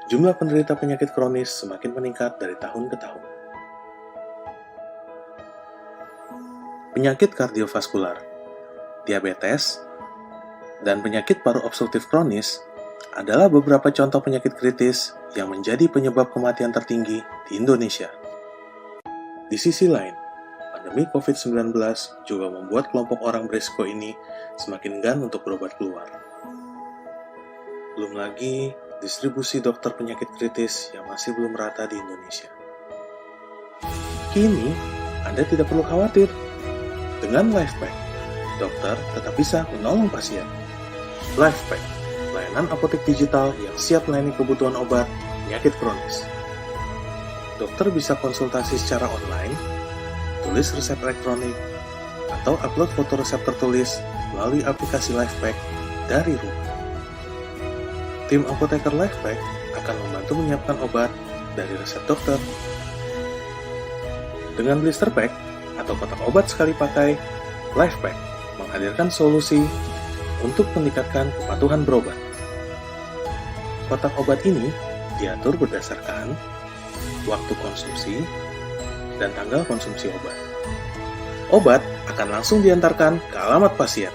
jumlah penderita penyakit kronis semakin meningkat dari tahun ke tahun. Penyakit kardiovaskular, diabetes, dan penyakit paru obstruktif kronis adalah beberapa contoh penyakit kritis yang menjadi penyebab kematian tertinggi di Indonesia. Di sisi lain, pandemi COVID-19 juga membuat kelompok orang berisiko ini semakin enggan untuk berobat keluar. Belum lagi distribusi dokter penyakit kritis yang masih belum merata di Indonesia. Kini, Anda tidak perlu khawatir. Dengan LifePack, dokter tetap bisa menolong pasien. LifePack, layanan apotek digital yang siap melayani kebutuhan obat penyakit kronis. Dokter bisa konsultasi secara online, tulis resep elektronik, atau upload foto resep tertulis melalui aplikasi LifePack dari rumah. Tim apoteker LifePack akan membantu menyiapkan obat dari resep dokter. Dengan blister pack atau kotak obat sekali pakai, LifePack menghadirkan solusi untuk meningkatkan kepatuhan berobat. Kotak obat ini diatur berdasarkan waktu konsumsi dan tanggal konsumsi obat. Obat akan langsung diantarkan ke alamat pasien.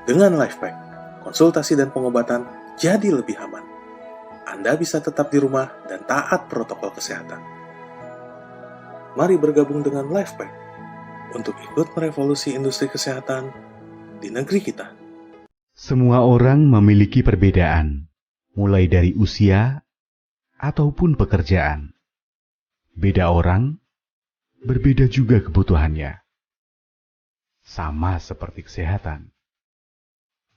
Dengan LifePack, konsultasi dan pengobatan jadi lebih aman. Anda bisa tetap di rumah dan taat protokol kesehatan. Mari bergabung dengan LifePack untuk ikut merevolusi industri kesehatan di negeri kita. Semua orang memiliki perbedaan, mulai dari usia ataupun pekerjaan. Beda orang, berbeda juga kebutuhannya. Sama seperti kesehatan.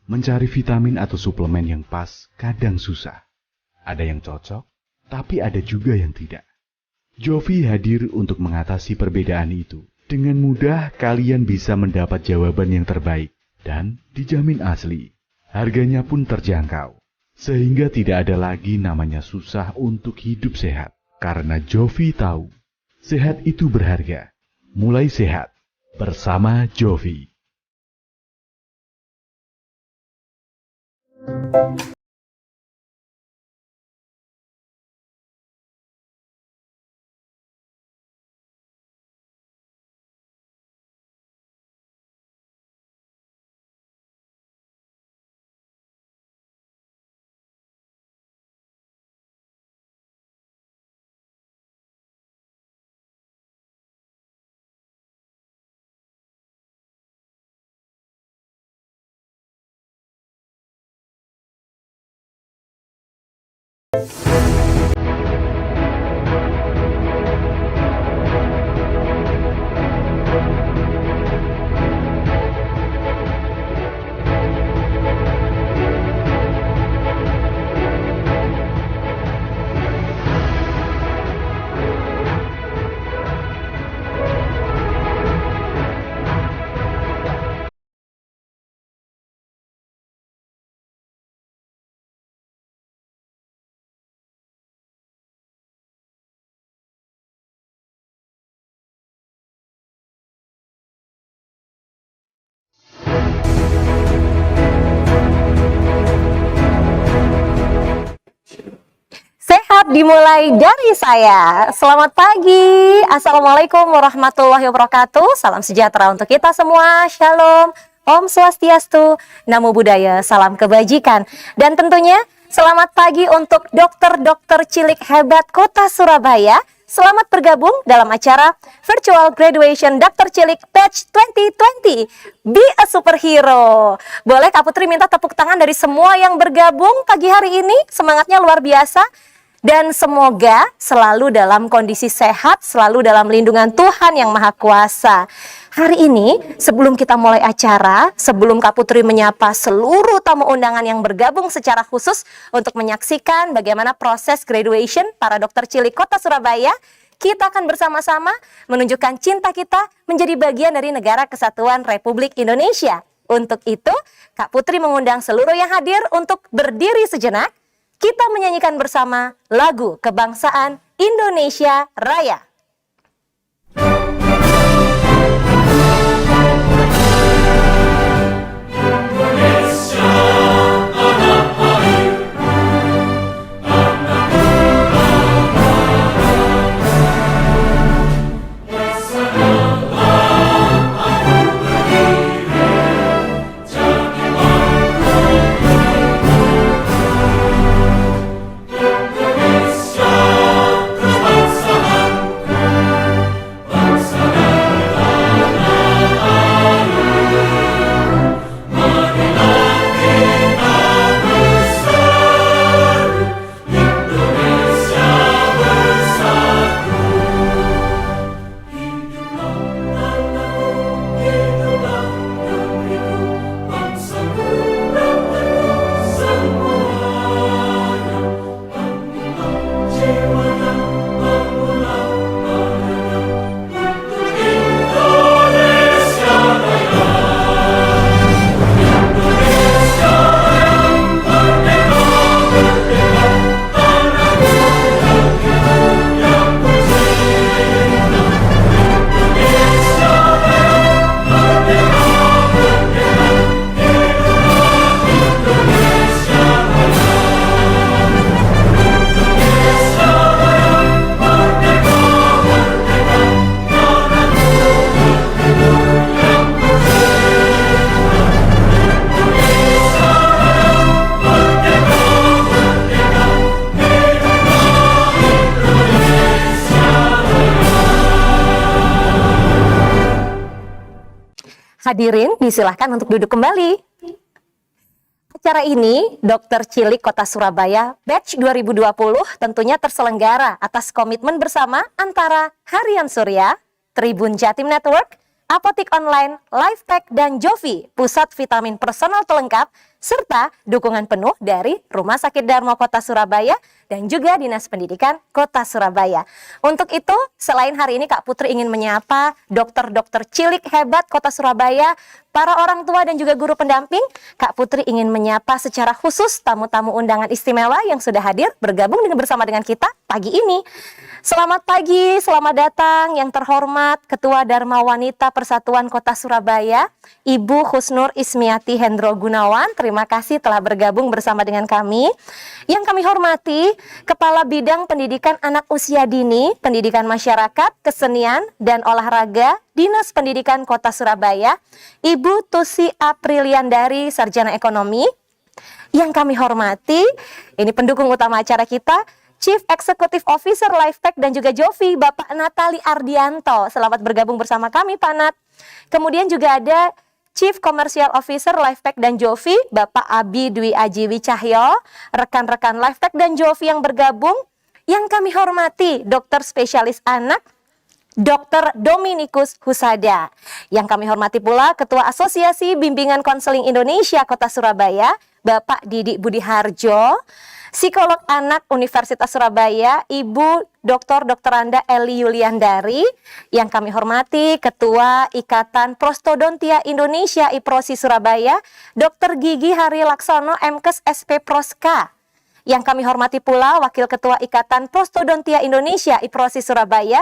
Mencari vitamin atau suplemen yang pas kadang susah. Ada yang cocok, tapi ada juga yang tidak. Jovi hadir untuk mengatasi perbedaan itu. Dengan mudah kalian bisa mendapat jawaban yang terbaik dan dijamin asli. Harganya pun terjangkau. Sehingga tidak ada lagi namanya susah untuk hidup sehat. Karena Jovi tahu, sehat itu berharga. Mulai sehat bersama Jovi. Sehat dimulai dari saya. Selamat pagi. Assalamualaikum warahmatullahi wabarakatuh. Salam sejahtera untuk kita semua. Shalom. Om Swastiastu. Namo Buddhaya. Salam kebajikan. Dan tentunya selamat pagi untuk dokter-dokter cilik hebat Kota Surabaya. Selamat bergabung dalam acara Virtual Graduation Dokter Cilik Batch 2020. Be a Superhero. Boleh Kak Putri minta tepuk tangan dari semua yang bergabung pagi hari ini. Semangatnya luar biasa. Dan semoga selalu dalam kondisi sehat, selalu dalam lindungan Tuhan Yang Maha Kuasa. Hari ini, sebelum kita mulai acara, sebelum Kak Putri menyapa seluruh tamu undangan yang bergabung secara khusus untuk menyaksikan bagaimana proses graduation para dokter cilik Kota Surabaya, kita akan bersama-sama menunjukkan cinta kita menjadi bagian dari Negara Kesatuan Republik Indonesia. Untuk itu, Kak Putri mengundang seluruh yang hadir untuk berdiri sejenak. Kita menyanyikan bersama lagu kebangsaan Indonesia Raya. Indonesia tanah air, Hadirin disilahkan untuk duduk kembali. Acara ini Dokter Cilik Kota Surabaya Batch 2020 tentunya terselenggara atas komitmen bersama antara Harian Surya, Tribun Jatim Network, Apotik Online, Lifepack, dan Jovi, Pusat Vitamin Personal Pelengkap, serta dukungan penuh dari Rumah Sakit Darmo Kota Surabaya dan juga Dinas Pendidikan Kota Surabaya. Untuk itu, selain hari ini Kak Putri ingin menyapa dokter-dokter cilik hebat Kota Surabaya, para orang tua dan juga guru pendamping, Kak Putri ingin menyapa secara khusus tamu-tamu undangan istimewa yang sudah hadir bergabung bersama dengan kita pagi ini. Selamat pagi, selamat datang yang terhormat Ketua Dharma Wanita Persatuan Kota Surabaya, Ibu Husnur Ismiati Hendro Gunawan. Terima kasih telah bergabung bersama dengan kami. Yang kami hormati, Kepala Bidang Pendidikan Anak Usia Dini, Pendidikan Masyarakat, Kesenian, dan Olahraga, Dinas Pendidikan Kota Surabaya, Ibu Tusi Apriliandari, Sarjana Ekonomi. Yang kami hormati, ini pendukung utama acara kita, Chief Executive Officer Lifepack dan juga Jovi, Bapak Natali Ardianto. Selamat bergabung bersama kami, Pak Nat. Kemudian juga ada Chief Commercial Officer Lifepack dan Jovi, Bapak Abi Dwi Aji Wicahyo, rekan-rekan Lifepack dan Jovi yang bergabung. Yang kami hormati, Dokter Spesialis Anak, Dr. Dominikus Husada. Yang kami hormati pula Ketua Asosiasi Bimbingan Konseling Indonesia Kota Surabaya, Bapak Didi Budiharjo. Psikolog Anak Universitas Surabaya, Ibu Dr. Anda Eli Yuliandari. Yang kami hormati Ketua Ikatan Prostodontia Indonesia IPROSI Surabaya, Dr. Gigi Hari Laksono MKes SP Proska. Yang kami hormati pula Wakil Ketua Ikatan Prostodontia Indonesia IPROSI Surabaya,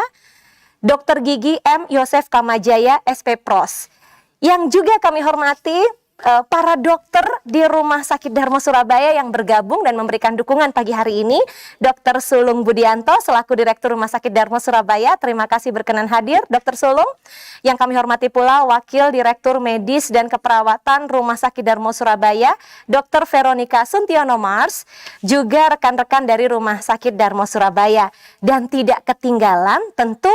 Dr. Gigi M. Yosef Kamajaya SP Pros. Yang juga kami hormati para dokter di Rumah Sakit Darmo Surabaya yang bergabung dan memberikan dukungan pagi hari ini, Dr. Sulung Budianto selaku Direktur Rumah Sakit Darmo Surabaya. Terima kasih berkenan hadir, Dr. Sulung. Yang kami hormati pula Wakil Direktur Medis dan Keperawatan Rumah Sakit Darmo Surabaya, Dr. Veronica Suntiono Mars, juga rekan-rekan dari Rumah Sakit Darmo Surabaya. Dan tidak ketinggalan tentu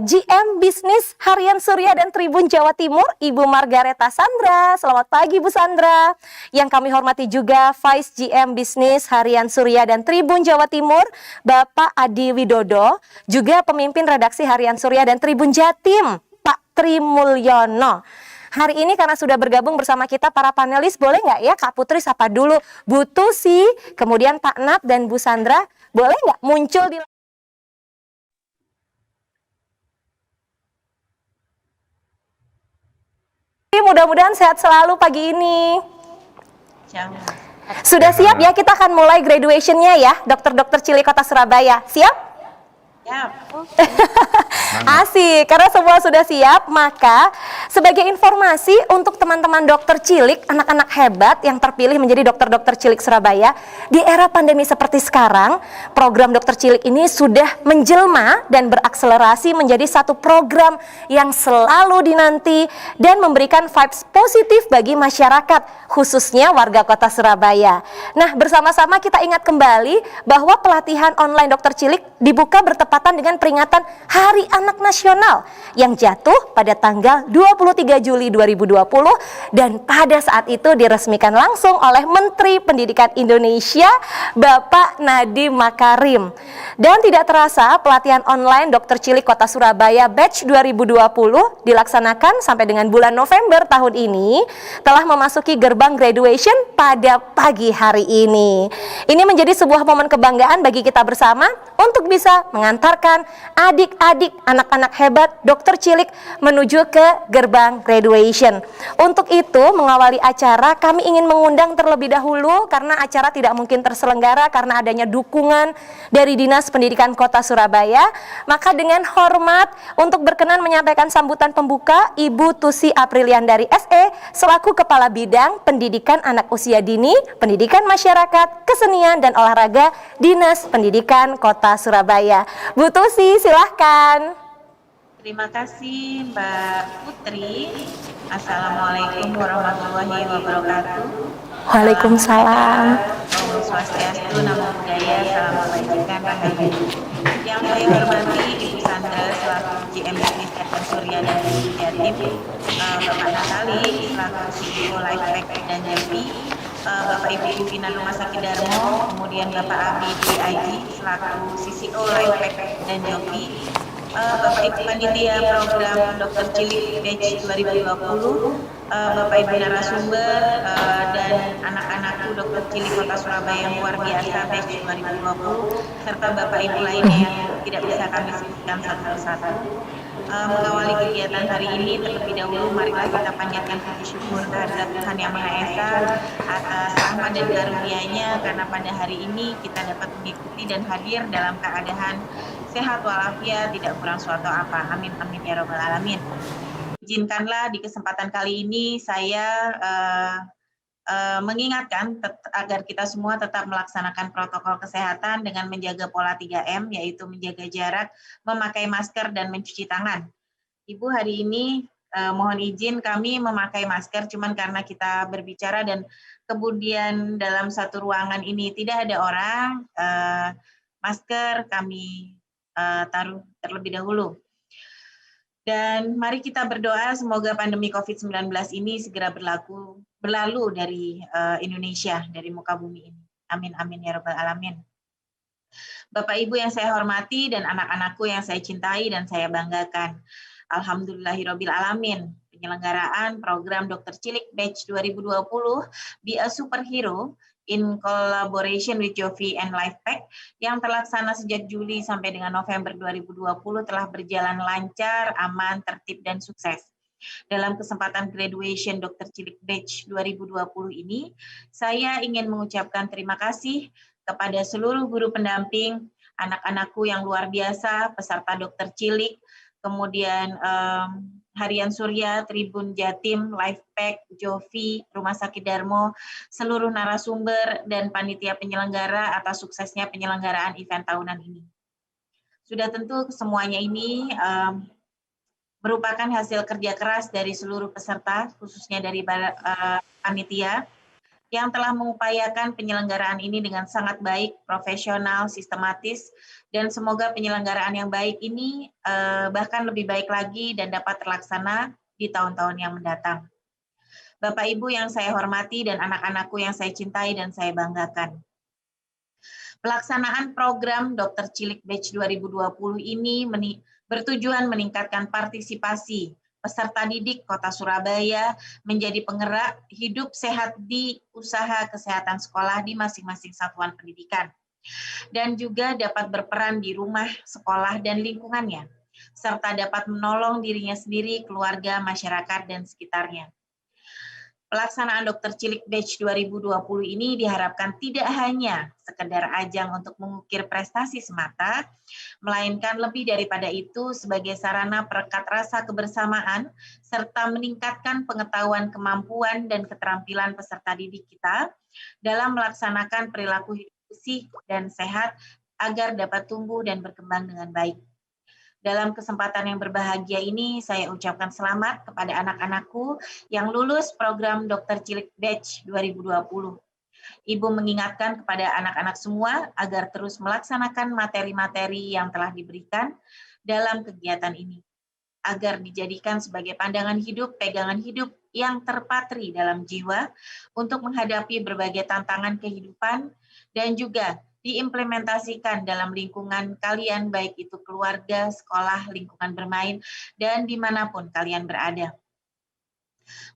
GM Bisnis Harian Surya dan Tribun Jawa Timur, Ibu Margareta Sandra. Selamat pagi Bu Sandra. Yang kami hormati juga Vice GM Bisnis Harian Surya dan Tribun Jawa Timur, Bapak Adi Widodo, juga pemimpin redaksi Harian Surya dan Tribun Jatim, Pak Tri Mulyono. Hari ini karena sudah bergabung bersama kita para panelis, boleh nggak ya Kak Putri sapa dulu Bu Tusi, kemudian Pak Nat dan Bu Sandra, boleh nggak muncul di mudah-mudahan sehat selalu pagi ini. Sudah siap ya, kita akan mulai graduation-nya ya, dokter-dokter cilik Kota Surabaya. Siap? Siap. Asik, karena semua sudah siap, maka sebagai informasi untuk teman-teman dokter cilik, anak-anak hebat yang terpilih menjadi dokter-dokter cilik Surabaya, di era pandemi seperti sekarang, program dokter cilik ini sudah menjelma dan berakselerasi menjadi satu program yang selalu dinanti dan memberikan vibes positif bagi masyarakat, khususnya warga Kota Surabaya. Nah, bersama-sama kita ingat kembali bahwa pelatihan online dokter cilik dibuka bertepatan dengan peringatan Hari Anak Nasional yang jatuh pada tanggal 23 Juli 2020 dan pada saat itu diresmikan langsung oleh Menteri Pendidikan Indonesia Bapak Nadiem Makarim. Dan tidak terasa pelatihan online dokter cilik Kota Surabaya Batch 2020 dilaksanakan sampai dengan bulan November tahun ini telah memasuki gerbang graduation pada pagi hari ini. Ini menjadi sebuah momen kebanggaan bagi kita bersama untuk bisa mengantarkan adik-adik anak-anak hebat dokter cilik menuju ke gerbang graduation. Untuk itu, mengawali acara kami ingin mengundang terlebih dahulu karena acara tidak mungkin terselenggara karena adanya dukungan dari Dinas Pendidikan Kota Surabaya. Maka dengan hormat untuk berkenan menyampaikan sambutan pembuka Ibu Tusi Apriliandari SE selaku Kepala Bidang Pendidikan Anak Usia Dini, Pendidikan Masyarakat, Kesenian, dan Olahraga Dinas Pendidikan Kota Surabaya. Bu Tusi, silahkan. Terima kasih Mbak Putri. Assalamualaikum warahmatullahi wabarakatuh. Waalaikumsalam. Om Swastiastu, Namo Buddhaya, Salam Kebajikan, Rahayu. Yang saya hormati Ibu Sandra selaku GM Bisnis dan Surya dan Jatim, Bapak Natali selaku CEO Lifepack dan Jambi, Bapak Ibu pimpinan Rumah Sakit Darmo, kemudian Bapak Abi DIG selaku CCO Lifepack dan Jambi, Bapak Ibu Panitia Program Dr. Cilik Batch 2020, Bapak Ibu narasumber dan anak-anakku Dr. Cilik Kota Surabaya yang luar biasa Batch 2020, serta Bapak Ibu lainnya yang tidak bisa kami sebutkan satu persatu. Mengawali kegiatan hari ini, terlebih dahulu marilah kita panjatkan puji syukur kehadirat Tuhan Yang Maha Esa atas rahmat dan karunia-Nya, karena pada hari ini kita dapat mengikuti dan hadir dalam keadaan sehat walafiat, tidak kurang suatu apa. Amin amin ya robbal alamin. Izinkanlah di kesempatan kali ini saya mengingatkan agar kita semua tetap melaksanakan protokol kesehatan dengan menjaga pola 3M, yaitu menjaga jarak, memakai masker, dan mencuci tangan. Ibu, hari ini mohon izin kami memakai masker cuman karena kita berbicara dan kemudian dalam satu ruangan ini tidak ada orang, masker kami taruh terlebih dahulu. Dan mari kita berdoa semoga pandemi COVID-19 ini segera berlalu dari Indonesia, dari muka bumi ini. Amin amin ya rabbal alamin. Bapak Ibu yang saya hormati dan anak-anakku yang saya cintai dan saya banggakan. Alhamdulillahirabbil alamin. Penyelenggaraan program Dr. Cilik Batch 2020 Be a Superhero in collaboration with Jovi and Lifepack yang terlaksana sejak Juli sampai dengan November 2020 telah berjalan lancar, aman, tertib, dan sukses. Dalam kesempatan graduation Dr. Cilik Batch 2020 ini, saya ingin mengucapkan terima kasih kepada seluruh guru pendamping, anak-anakku yang luar biasa, peserta Dr. Cilik, kemudian Harian Surya, Tribun Jatim, Lifepack, Jovi, Rumah Sakit Darmo, seluruh narasumber dan panitia penyelenggara atas suksesnya penyelenggaraan event tahunan ini. Sudah tentu semuanya ini merupakan hasil kerja keras dari seluruh peserta, khususnya dari panitia, yang telah mengupayakan penyelenggaraan ini dengan sangat baik, profesional, sistematis, dan semoga penyelenggaraan yang baik ini bahkan lebih baik lagi dan dapat terlaksana di tahun-tahun yang mendatang. Bapak Ibu yang saya hormati dan anak-anakku yang saya cintai dan saya banggakan. Pelaksanaan program Dr. Cilik Batch 2020 ini bertujuan meningkatkan partisipasi peserta didik Kota Surabaya menjadi penggerak hidup sehat di usaha kesehatan sekolah di masing-masing satuan pendidikan, dan juga dapat berperan di rumah, sekolah, dan lingkungannya, serta dapat menolong dirinya sendiri, keluarga, masyarakat, dan sekitarnya. Pelaksanaan Dr. Cilik Batch 2020 ini diharapkan tidak hanya sekedar ajang untuk mengukir prestasi semata, melainkan lebih daripada itu sebagai sarana perekat rasa kebersamaan serta meningkatkan pengetahuan, kemampuan, dan keterampilan peserta didik kita dalam melaksanakan perilaku hidup bersih dan sehat agar dapat tumbuh dan berkembang dengan baik. Dalam kesempatan yang berbahagia ini, saya ucapkan selamat kepada anak-anakku yang lulus program Dr. Cilik Batch 2020. Ibu mengingatkan kepada anak-anak semua agar terus melaksanakan materi-materi yang telah diberikan dalam kegiatan ini, agar dijadikan sebagai pandangan hidup, pegangan hidup yang terpatri dalam jiwa untuk menghadapi berbagai tantangan kehidupan dan juga diimplementasikan dalam lingkungan kalian, baik itu keluarga, sekolah, lingkungan bermain, dan dimanapun kalian berada.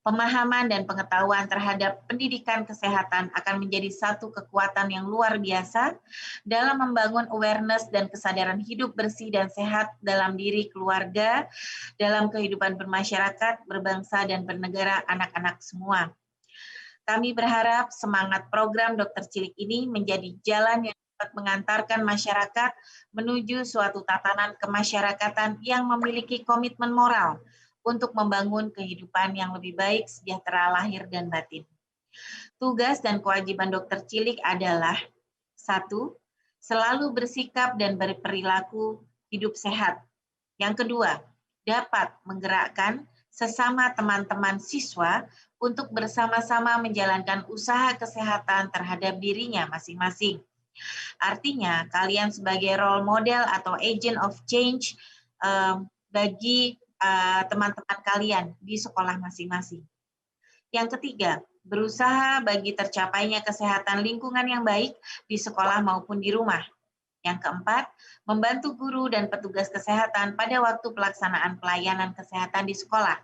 Pemahaman dan pengetahuan terhadap pendidikan kesehatan akan menjadi satu kekuatan yang luar biasa dalam membangun awareness dan kesadaran hidup bersih dan sehat dalam diri keluarga, dalam kehidupan bermasyarakat, berbangsa, dan bernegara anak-anak semua. Kami berharap semangat program Dr. Cilik ini menjadi jalan yang dapat mengantarkan masyarakat menuju suatu tatanan kemasyarakatan yang memiliki komitmen moral untuk membangun kehidupan yang lebih baik, sejahtera lahir dan batin. Tugas dan kewajiban Dr. Cilik adalah 1. Selalu bersikap dan berperilaku hidup sehat. Yang kedua, dapat menggerakkan sesama teman-teman siswa untuk bersama-sama menjalankan usaha kesehatan terhadap dirinya masing-masing. Artinya, kalian sebagai role model atau agent of change bagi teman-teman kalian di sekolah masing-masing. Yang ketiga, berusaha bagi tercapainya kesehatan lingkungan yang baik di sekolah maupun di rumah. Yang keempat, membantu guru dan petugas kesehatan pada waktu pelaksanaan pelayanan kesehatan di sekolah.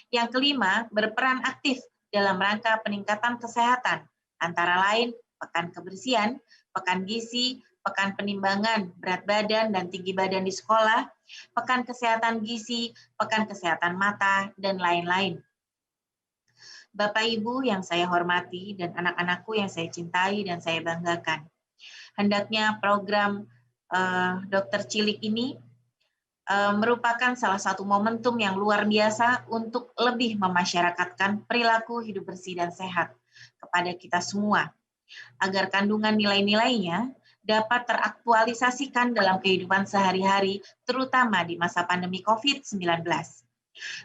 Yang kelima, berperan aktif dalam rangka peningkatan kesehatan, antara lain pekan kebersihan, pekan gizi, pekan penimbangan berat badan dan tinggi badan di sekolah, pekan kesehatan gizi, pekan kesehatan mata, dan lain-lain. Bapak Ibu yang saya hormati dan anak-anakku yang saya cintai dan saya banggakan. Hendaknya program Dokter Cilik ini merupakan salah satu momentum yang luar biasa untuk lebih memasyarakatkan perilaku hidup bersih dan sehat kepada kita semua, agar kandungan nilai-nilainya dapat teraktualisasikan dalam kehidupan sehari-hari, terutama di masa pandemi COVID-19.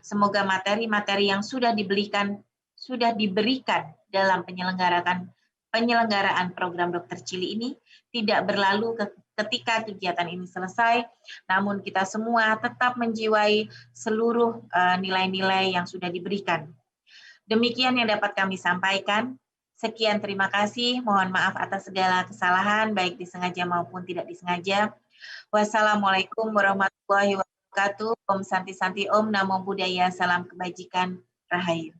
Semoga materi-materi yang sudah diberikan dalam penyelenggaraan program Dokter Cilik ini tidak berlalu ketika kegiatan ini selesai, namun kita semua tetap menjiwai seluruh nilai-nilai yang sudah diberikan. Demikian yang dapat kami sampaikan. Sekian, terima kasih. Mohon maaf atas segala kesalahan, baik disengaja maupun tidak disengaja. Wassalamualaikum warahmatullahi wabarakatuh. Om Santi Santi Om, Namo Buddhaya, salam kebajikan, Rahayu.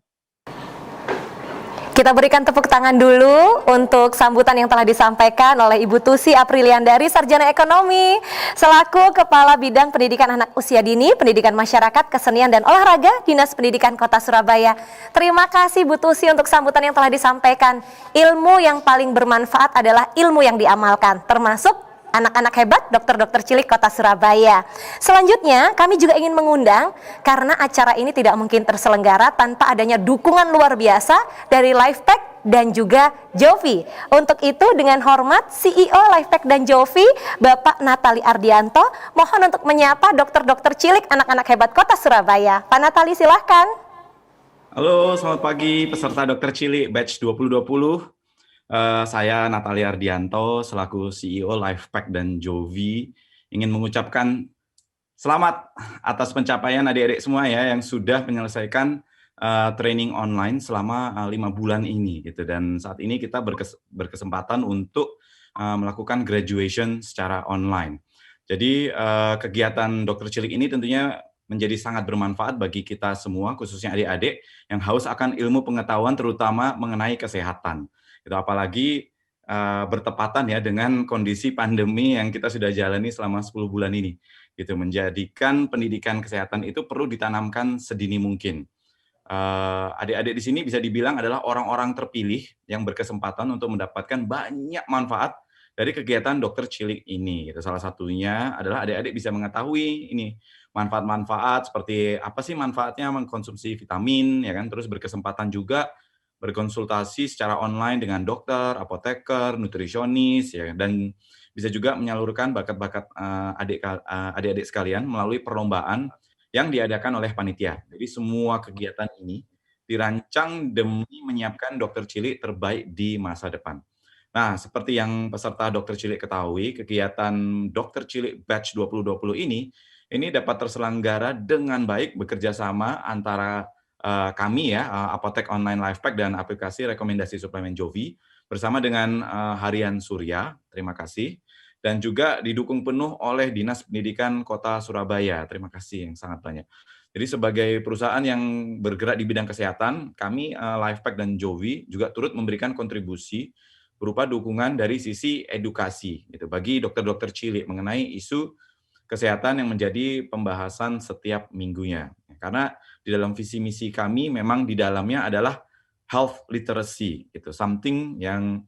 Kita berikan tepuk tangan dulu untuk sambutan yang telah disampaikan oleh Ibu Tusi Apriliandari, Sarjana Ekonomi, selaku Kepala Bidang Pendidikan Anak Usia Dini, Pendidikan Masyarakat, Kesenian dan Olahraga, Dinas Pendidikan Kota Surabaya. Terima kasih Bu Tusi untuk sambutan yang telah disampaikan. Ilmu yang paling bermanfaat adalah ilmu yang diamalkan, termasuk anak-anak hebat dokter-dokter cilik Kota Surabaya. Selanjutnya, kami juga ingin mengundang, karena acara ini tidak mungkin terselenggara tanpa adanya dukungan luar biasa dari Lifepack dan juga Jovi. Untuk itu, dengan hormat CEO Lifepack dan Jovi, Bapak Natali Ardianto, mohon untuk menyapa dokter-dokter cilik anak-anak hebat Kota Surabaya. Pak Natali, silahkan. Halo, selamat pagi peserta Dokter Cilik Batch 2020. Saya Natali Ardianto selaku CEO Lifepack dan Jovi ingin mengucapkan selamat atas pencapaian adik-adik semua ya yang sudah menyelesaikan training online selama 5 bulan ini gitu, dan saat ini kita berkesempatan untuk melakukan graduation secara online. Jadi kegiatan Dokter Cilik ini tentunya menjadi sangat bermanfaat bagi kita semua, khususnya adik-adik yang haus akan ilmu pengetahuan terutama mengenai kesehatan. Itu apalagi bertepatan ya dengan kondisi pandemi yang kita sudah jalani selama 10 bulan ini. Gitu, menjadikan pendidikan kesehatan itu perlu ditanamkan sedini mungkin. Adik-adik di sini bisa dibilang adalah orang-orang terpilih yang berkesempatan untuk mendapatkan banyak manfaat dari kegiatan Dokter Cilik ini. Gitu. Salah satunya adalah adik-adik bisa mengetahui ini manfaat-manfaat seperti apa sih manfaatnya mengkonsumsi vitamin, ya kan? Terus berkesempatan juga berkonsultasi secara online dengan dokter, apoteker, nutrisionis, ya, dan bisa juga menyalurkan bakat-bakat adik-adik sekalian melalui perlombaan yang diadakan oleh panitia. Jadi semua kegiatan ini dirancang demi menyiapkan dokter cilik terbaik di masa depan. Nah, seperti yang peserta dokter cilik ketahui, kegiatan dokter cilik batch 2020 ini dapat terselenggara dengan baik bekerja sama antara kami ya, Apotek Online Lifepack dan aplikasi rekomendasi suplemen Jovi bersama dengan Harian Surya, terima kasih, dan juga didukung penuh oleh Dinas Pendidikan Kota Surabaya, terima kasih yang sangat banyak. Jadi sebagai perusahaan yang bergerak di bidang kesehatan, kami Lifepack dan Jovi juga turut memberikan kontribusi berupa dukungan dari sisi edukasi gitu, bagi dokter-dokter cilik mengenai isu kesehatan yang menjadi pembahasan setiap minggunya. Karena di dalam visi misi kami memang di dalamnya adalah health literacy, gitu, something yang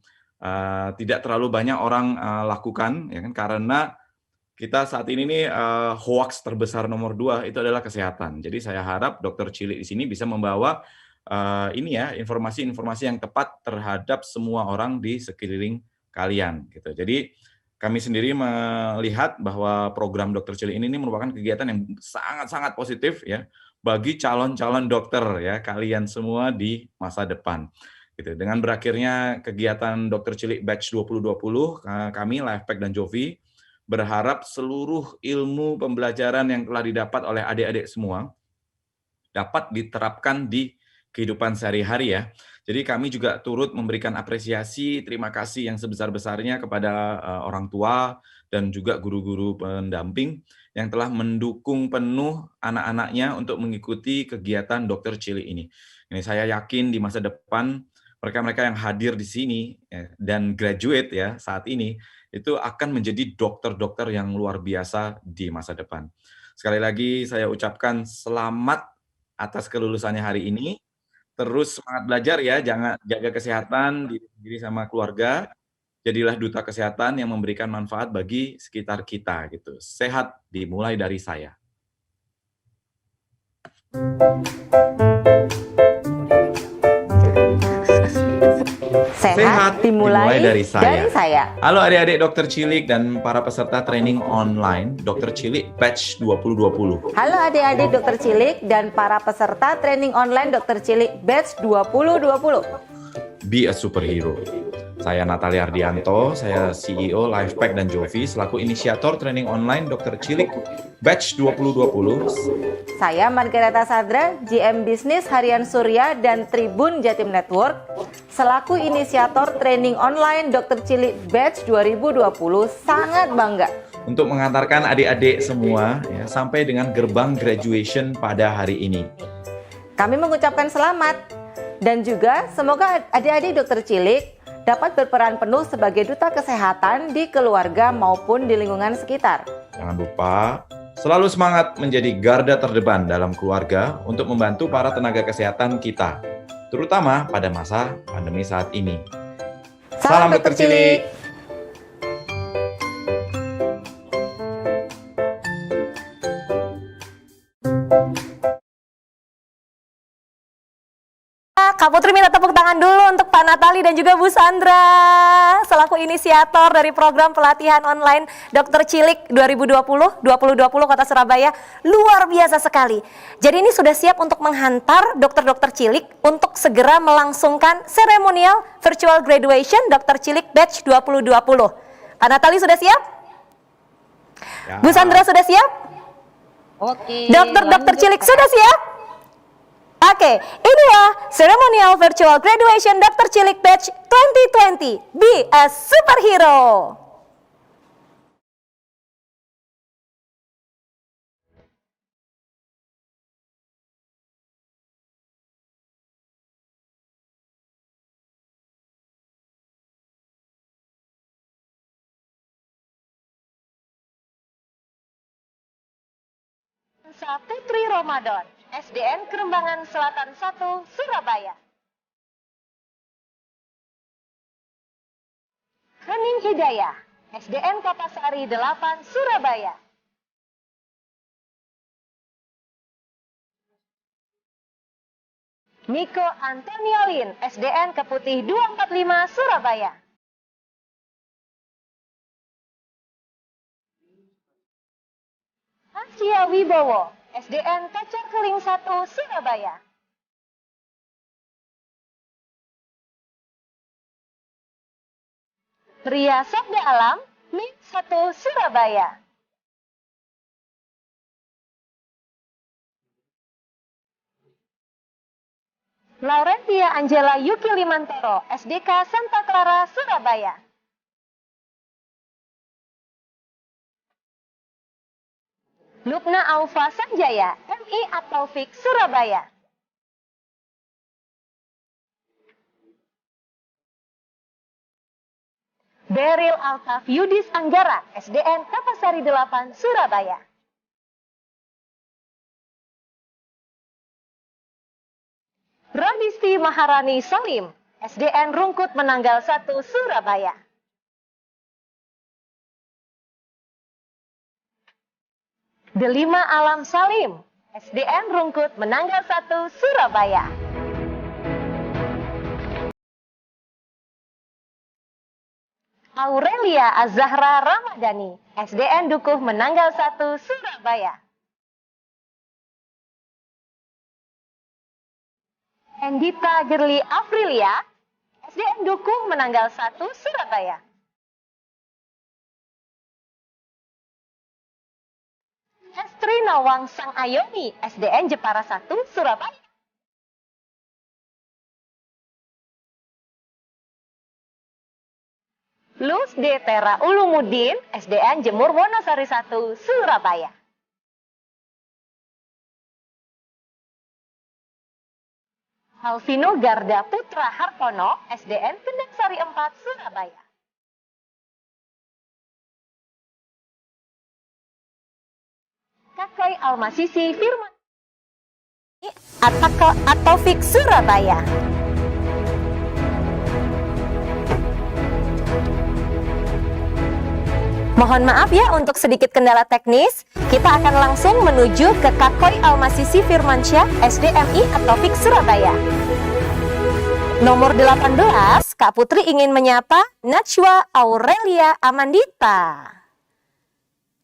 tidak terlalu banyak orang lakukan, ya kan? Karena kita saat ini nih hoax terbesar nomor 2 itu adalah kesehatan. Jadi saya harap dokter cilik di sini bisa membawa ini ya informasi-informasi yang tepat terhadap semua orang di sekeliling kalian, gitu. Jadi Kami sendiri melihat bahwa program Dokter Cilik ini merupakan kegiatan yang sangat-sangat positif ya bagi calon-calon dokter ya kalian semua di masa depan. Gitu. Dengan berakhirnya kegiatan Dokter Cilik Batch 2020, kami Lifepack dan Jovi berharap seluruh ilmu pembelajaran yang telah didapat oleh adik-adik semua dapat diterapkan di kehidupan sehari-hari ya. Jadi kami juga turut memberikan apresiasi, terima kasih yang sebesar-besarnya kepada orang tua dan juga guru-guru pendamping yang telah mendukung penuh anak-anaknya untuk mengikuti kegiatan Dokter Cilik ini. Ini saya yakin di masa depan mereka-mereka yang hadir di sini dan graduate ya saat ini itu akan menjadi dokter-dokter yang luar biasa di masa depan. Sekali lagi saya ucapkan selamat atas kelulusannya hari ini. Terus semangat belajar ya, jangan jaga kesehatan diri sendiri sama keluarga. Jadilah duta kesehatan yang memberikan manfaat bagi sekitar kita gitu. Sehat dimulai dari saya. Sehat dimulai dari saya. Halo adik-adik Dokter Cilik dan para peserta training online Dokter Cilik Batch 2020. Halo adik-adik Dokter Cilik dan para peserta training online Dokter Cilik Batch 2020. Be a superhero. Saya Natalia Ardianto, saya CEO Lifepack dan Jovi selaku inisiator training online Dokter Cilik Batch 2020. Saya Margareta Sadra, GM Bisnis Harian Surya dan Tribun Jatim Network selaku inisiator training online Dokter Cilik Batch 2020 sangat bangga untuk mengantarkan adik-adik semua ya, sampai dengan gerbang graduation pada hari ini. Kami mengucapkan selamat dan juga semoga adik-adik Dokter Cilik dapat berperan penuh sebagai duta kesehatan di keluarga maupun di lingkungan sekitar. Jangan lupa selalu semangat menjadi garda terdepan dalam keluarga untuk membantu para tenaga kesehatan kita, terutama pada masa pandemi saat ini. Salam Dokter Cilik! Kak Putri minta tepuk tangan dulu untuk Pak Natali dan juga Bu Sandra selaku inisiator dari program pelatihan online Dokter Cilik 2020 Kota Surabaya. Luar biasa sekali. Jadi ini sudah siap untuk menghantar dokter-dokter cilik untuk segera melangsungkan seremonial virtual graduation Dokter Cilik Batch 2020. Pak Natali sudah siap? Ya. Bu Sandra sudah siap? Oke. Dokter-dokter cilik sudah siap? Oke, inilah ceremonial virtual graduation Dokter Cilik Batch 2020. Be a superhero. Putri Ramadan, SDN Kerembangan Selatan 1, Surabaya. Hening Hidayah, SDN Kapasari 8, Surabaya. Niko Antoniolin, SDN Keputih 245, Surabaya. Asia Wibowo, SDN Kacar Keling 1, Surabaya. Ria Sabda Alam, MIP 1, Surabaya. Laurentia Angela Yuki Limantoro, SDK Santa Clara, Surabaya. Lupna Aufa Sanjaya, MI At-Taufik, Surabaya. Beril Altaf Yudis Anggara, SDN Kapasari 8, Surabaya. Radisti Maharani Salim, SDN Rungkut Menanggal 1, Surabaya. Delima Alam Salim, SDN Rungkut Menanggal 1, Surabaya. Aurelia Azahra Ramadhani, SDN Dukuh Menanggal 1, Surabaya. Endita Gerli Afrilia, SDN Dukuh Menanggal 1, Surabaya. Estri Nawang Sang Ayoni, SDN Jepara 1, Surabaya. Luz D. Tera Ulumuddin, SDN Jemur Wonosari 1, Surabaya. Alvino Garda Putra Hartono, SDN Kendang Sari 4, Surabaya. Kakoi Almasisi Firman Atofik Surabaya. Mohon maaf ya untuk sedikit kendala teknis. Kita akan langsung menuju ke Kakoi Almasisi Firmansyah SDMI Atofik Surabaya. Nomor 18, Kak Putri ingin menyapa Najwa Aurelia Amandita.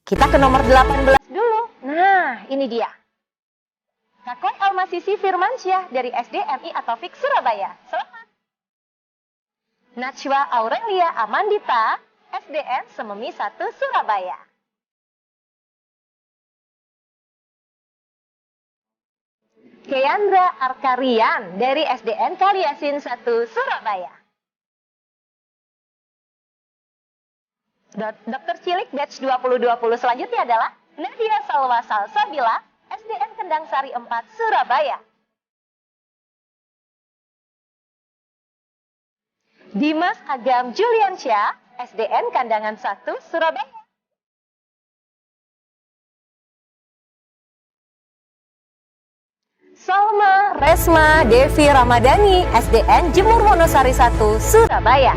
Kita ke nomor 18 dulu. Nah, ini dia. Kakoi Almasisi Firmansyah dari SDMI Atofik Surabaya. Selamat. Najwa Aurelia Amandita, SDN Sememi 1, Surabaya. Keandra Arkarian dari SDN Kaliasin 1, Surabaya. Dokter Cilik batch 2020 selanjutnya adalah Nadia Salwa Salsabila, SDN Kendang Sari 4, Surabaya. Dimas Agam Juliansyah, SDN Kandangan 1, Surabaya. Salma Resma Devi Ramadhani, SDN Jemur Wonosari 1, Surabaya.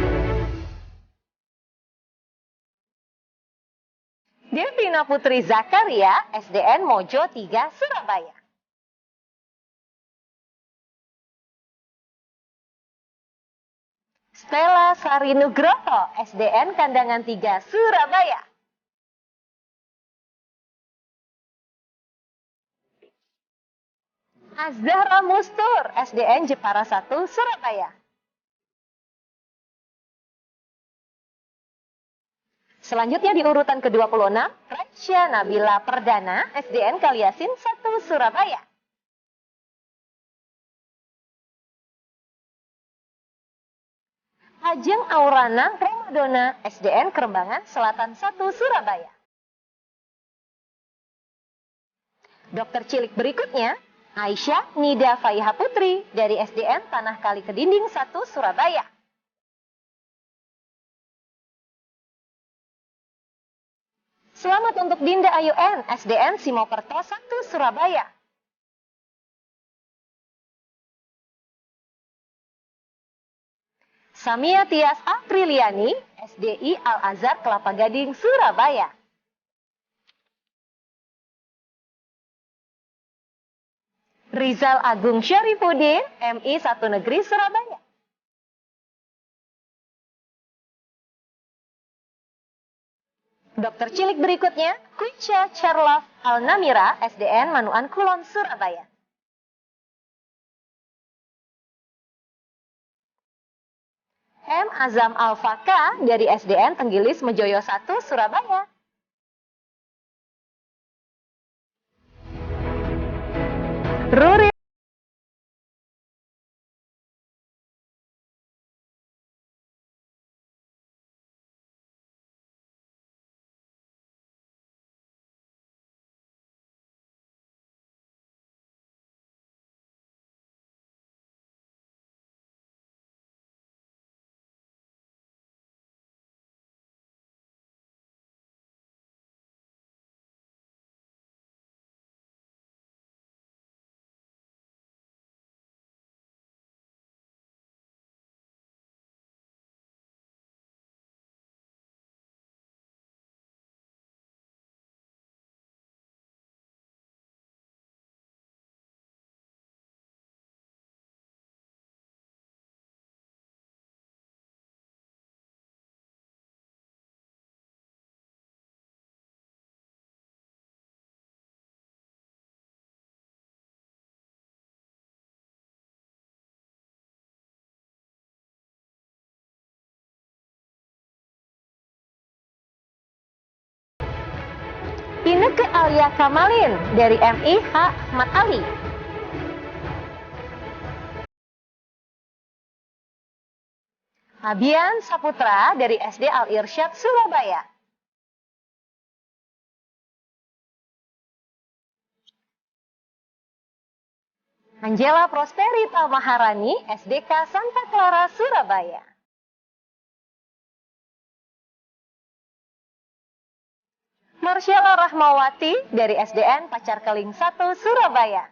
Devina Putri Zakaria, SDN Mojo 3, Surabaya. Stella Sari Nugroho, SDN Kandangan 3, Surabaya. Azhara Mustur, SDN Jepara 1, Surabaya. Selanjutnya di urutan ke-26, Raisya Nabila Perdana, SDN Kaliasin 1, Surabaya. Ajeng Aurana Primadona, SDN Kerembangan Selatan 1, Surabaya. Dokter cilik berikutnya, Aisyah Nida Faiha Putri dari SDN Tanah Kali Kedinding 1, Surabaya. Selamat untuk Dinda Ayu N, SDN Simokerto 1, Surabaya. Samia Tias Apriliani, SDI Al-Azhar Kelapa Gading, Surabaya. Rizal Agung Syarifuddin, MI 1 Negeri, Surabaya. Dokter cilik berikutnya, Kuicha Charlaf Al-Namira, SDN Manuan Kulon, Surabaya. M. Azam Al-Faka dari SDN Tenggilis Mejoyo 1, Surabaya. Ruri Inneke Alia Kamalin dari MIH Ahmad Ali. Abian Saputra dari SD Al-Irsyad Surabaya. Angela Prosperita Maharani, SDK Santa Clara, Surabaya. Marsyala Rahmawati dari SDN Pacar Keling 1, Surabaya.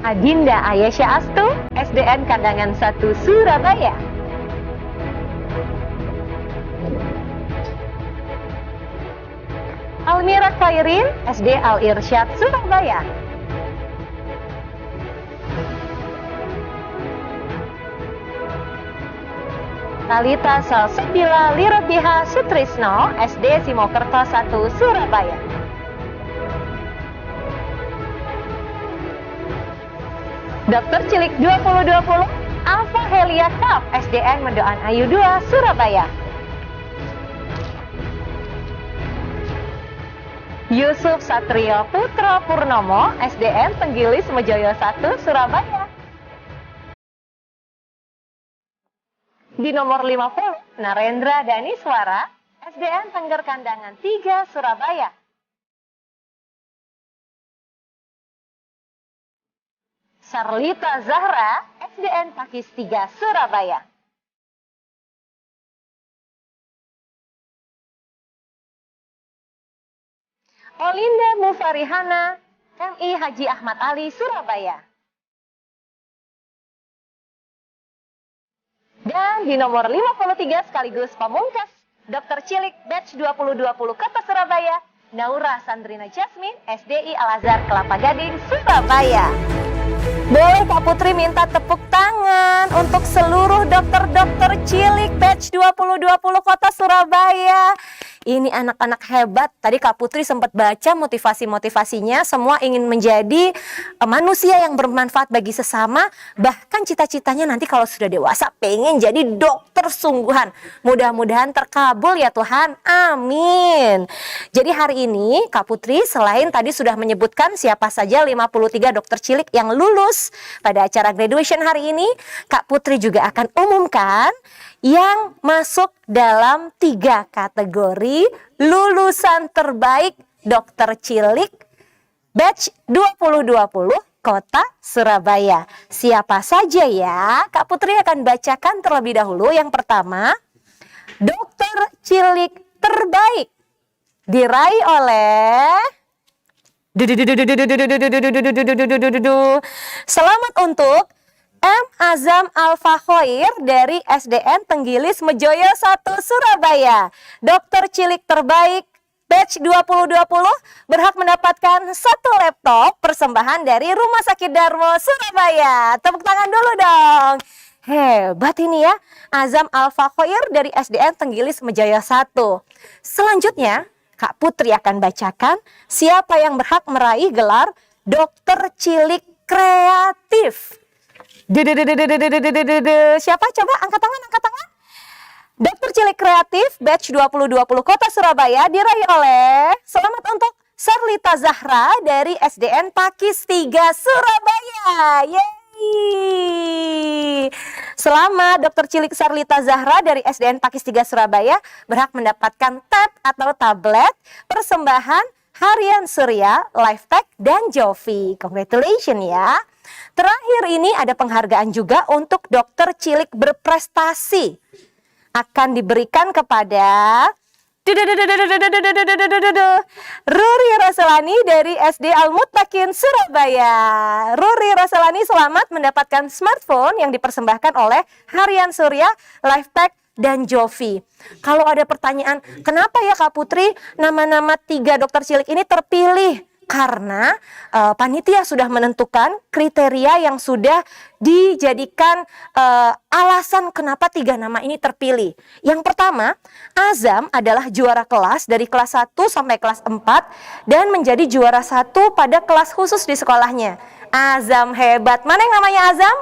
Adinda Ayesha Astu, SDN Kandangan 1, Surabaya. Almira Khairin, SD Al-Irsyad, Surabaya. Talita Salsabila Liratiha Sutrisno, SD Simokerto 1, Surabaya. Dokter Cilik 2020, Alfa Helia Kap, SDN Mendoan Ayu 2, Surabaya. Yusuf Satrio Putra Purnomo, SDN Tenggilis Mejoyo 1, Surabaya. Di nomor 50, Narendra Daniswara, SDN Tengger Kandangan 3, Surabaya. Sarlita Zahra, SDN Pakis 3, Surabaya. Olinda Mufarihana, MI Haji Ahmad Ali, Surabaya. Dan di nomor 53 sekaligus pamungkas, Dokter Cilik Batch 2020 Kota Surabaya, Naura Sandrina Jasmine, SDI Al-Azhar Kelapa Gading, Surabaya. Boleh Kak Putri minta tepuk tangan untuk seluruh dokter-dokter Cilik Batch 2020 Kota Surabaya. Ini anak-anak hebat. Tadi Kak Putri sempat baca motivasi-motivasinya. Semua ingin menjadi manusia yang bermanfaat bagi sesama. Bahkan cita-citanya nanti kalau sudah dewasa pengen jadi dokter sungguhan. Mudah-mudahan terkabul ya Tuhan. Amin. Jadi hari ini Kak Putri selain tadi sudah menyebutkan siapa saja 53 dokter cilik yang lulus pada acara graduation hari ini, Kak Putri juga akan umumkan yang masuk dalam 3 kategori lulusan terbaik dokter cilik batch 2020 Kota Surabaya. Siapa saja ya? Kak Putri akan bacakan terlebih dahulu. Yang pertama, dokter cilik terbaik diraih oleh selamat untuk M. Azam Alfa Khoir dari SDN Tenggilis Mejoyo 1 Surabaya. Dokter cilik terbaik batch 2020 berhak mendapatkan 1 laptop persembahan dari Rumah Sakit Darmo Surabaya. Tepuk tangan dulu dong. Hebat ini ya, Azam Alfa Khoir dari SDN Tenggilis Mejoyo 1. Selanjutnya, Kak Putri akan bacakan siapa yang berhak meraih gelar dokter cilik kreatif. Siapa? Coba angkat tangan, angkat tangan. Dokter cilik kreatif batch 2020 Kota Surabaya diraih oleh selamat untuk Sarlita Zahra dari SDN Pakis 3 Surabaya. Yeay. Selamat Dokter cilik Sarlita Zahra dari SDN Pakis 3 Surabaya berhak mendapatkan tab atau tablet persembahan Harian Surya, Lifepack, dan Jovi. Congratulations ya. Terakhir ini ada penghargaan juga untuk dokter cilik berprestasi. Akan diberikan kepada Ruri Roselani dari SD Al-Muttaqin Surabaya. Ruri Roselani selamat mendapatkan smartphone yang dipersembahkan oleh Harian Surya, Lifepack, dan Jovi. Kalau ada pertanyaan, kenapa ya Kak Putri nama-nama 3 dokter cilik ini terpilih? Karena panitia sudah menentukan kriteria yang sudah dijadikan alasan kenapa 3 nama ini terpilih. Yang pertama, Azam adalah juara kelas dari kelas 1 sampai kelas 4 dan menjadi juara 1 pada kelas khusus di sekolahnya. Azam hebat. Mana yang namanya Azam?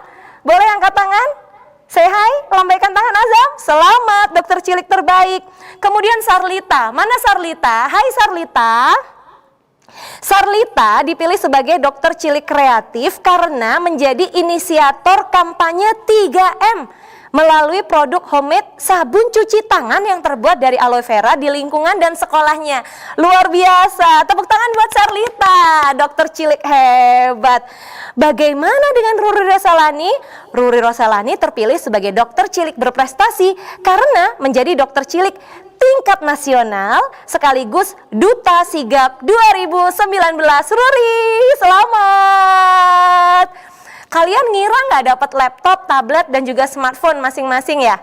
Boleh angkat tangan? Say hi, lambaikan tangan Azam. Selamat, dokter cilik terbaik. Kemudian Sarlita. Mana Sarlita? Hai Sarlita. Sarlita dipilih sebagai dokter cilik kreatif karena menjadi inisiator kampanye 3M melalui produk homemade sabun cuci tangan yang terbuat dari aloe vera di lingkungan dan sekolahnya. Luar biasa. Tepuk tangan buat Sarlita, dokter cilik hebat. Bagaimana dengan Ruri Rosalani? Ruri Rosalani terpilih sebagai dokter cilik berprestasi karena menjadi dokter cilik tingkat nasional sekaligus Duta Sigap 2019. Ruri, selamat. Kalian ngira nggak dapat laptop, tablet, dan juga smartphone masing-masing ya?